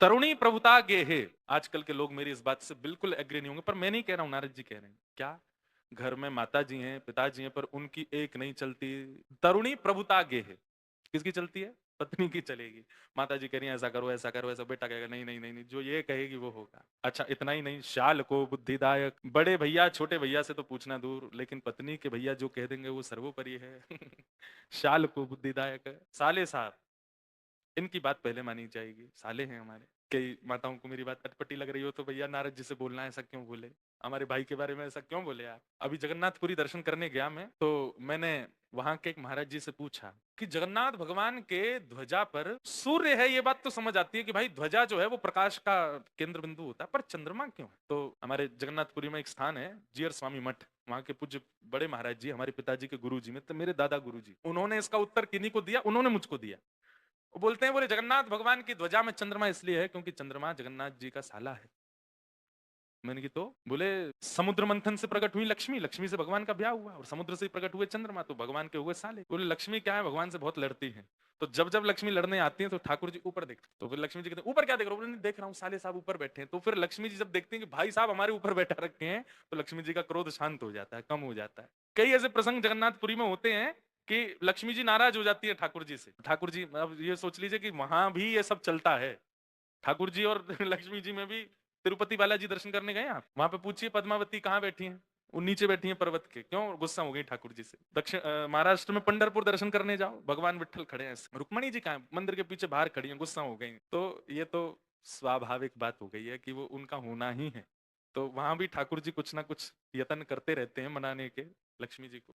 तरुणी प्रभुता गेहे। आजकल के लोग मेरी इस बात से बिल्कुल एग्री नहीं होंगे, पर मैं नहीं कह रहा हूं, नारद जी कह रहे हैं। क्या? घर में माता जी हैं, पिताजी हैं, पर उनकी एक नहीं चलती। तरुणी प्रभुता गेहे। किसकी चलती है? पत्नी की चलेगी। माता जी कह रही हैं ऐसा करो, ऐसा करो, ऐसा। बेटा कहेगा नहीं नहीं नहीं नहीं, जो ये कहेगी वो होगा। अच्छा, इतना ही नहीं, शाल को बुद्धिदायक। बड़े भैया छोटे भैया से तो पूछना दूर, लेकिन पत्नी के भैया जो कह देंगे वो सर्वोपरि है। शाल को बुद्धिदायक। साले साहब, इनकी बात पहले मानी जाएगी। साले हैं हमारे। कई माताओं को मेरी बात अटपटी लग रही हो तो भैया नारद जी से बोलना है, ऐसा क्यों बोले? हमारे भाई के बारे में ऐसा क्यों बोले आप? अभी जगन्नाथपुरी दर्शन करने गया मैं, तो मैंने वहां के एक महाराज जी से पूछा कि जगन्नाथ भगवान के ध्वजा पर सूर्य है, ये बात तो समझ आती है कि भाई ध्वजा जो है वो प्रकाश का केंद्र बिंदु होता है, पर चंद्रमा क्यों है? तो हमारे जगन्नाथपुरी में एक स्थान है, जीयर स्वामी मठ। वहां के पूज्य बड़े महाराज जी, हमारे पिताजी के गुरु जी में, तो मेरे दादा गुरु जी, उन्होंने इसका उत्तर किन्हीं को दिया, उन्होंने मुझको दिया। वो बोलते हैं, बोले जगन्नाथ भगवान की ध्वजा में चंद्रमा इसलिए है क्योंकि चंद्रमा जगन्नाथ जी का साला है। मैंने की तो बोले, समुद्र मंथन से प्रकट हुई लक्ष्मी, लक्ष्मी से भगवान का ब्याह हुआ, और समुद्र से प्रकट हुए चंद्रमा, तो भगवान के हुए साले। बोले लक्ष्मी क्या है, भगवान से बहुत लड़ती है। तो जब जब लक्ष्मी लड़ने आती है तो ठाकुर जी ऊपर देखते, तो फिर लक्ष्मी जी कहते हैं ऊपर क्या देख रहे हो? बोले नहीं देख रहा हूँ, साले साहब ऊपर बैठे हैं। तो फिर लक्ष्मी जी जब देखती हैं कि भाई साहब हमारे ऊपर बैठा रखे हैं, तो लक्ष्मी जी का क्रोध शांत हो जाता है, कम हो जाता है। कई ऐसे प्रसंग जगन्नाथपुरी में होते हैं कि लक्ष्मी जी नाराज हो जाती है ठाकुर जी से। ठाकुर जी, अब ये सोच लीजिए कि वहां भी ये सब चलता है। ठाकुर जी और लक्ष्मी जी में भी। तिरुपति बालाजी दर्शन करने गए आप? वहां पे पूछिए पद्मावती कहाँ बैठी हैं? वो नीचे बैठी हैं पर्वत के। क्यों गुस्सा हो गई ठाकुर जी से? दक्षिण महाराष्ट्र में पंढरपुर दर्शन करने जाओ, भगवान विट्ठल खड़े हैं, रुक्मणी जी कहाँ हैं? मंदिर के पीछे बाहर खड़ी हैं, गुस्सा हो गई। तो ये तो स्वाभाविक बात हो गई है कि वो उनका होना ही है। तो वहां भी ठाकुर जी कुछ ना कुछ यत्न करते रहते हैं मनाने के लक्ष्मी जी को।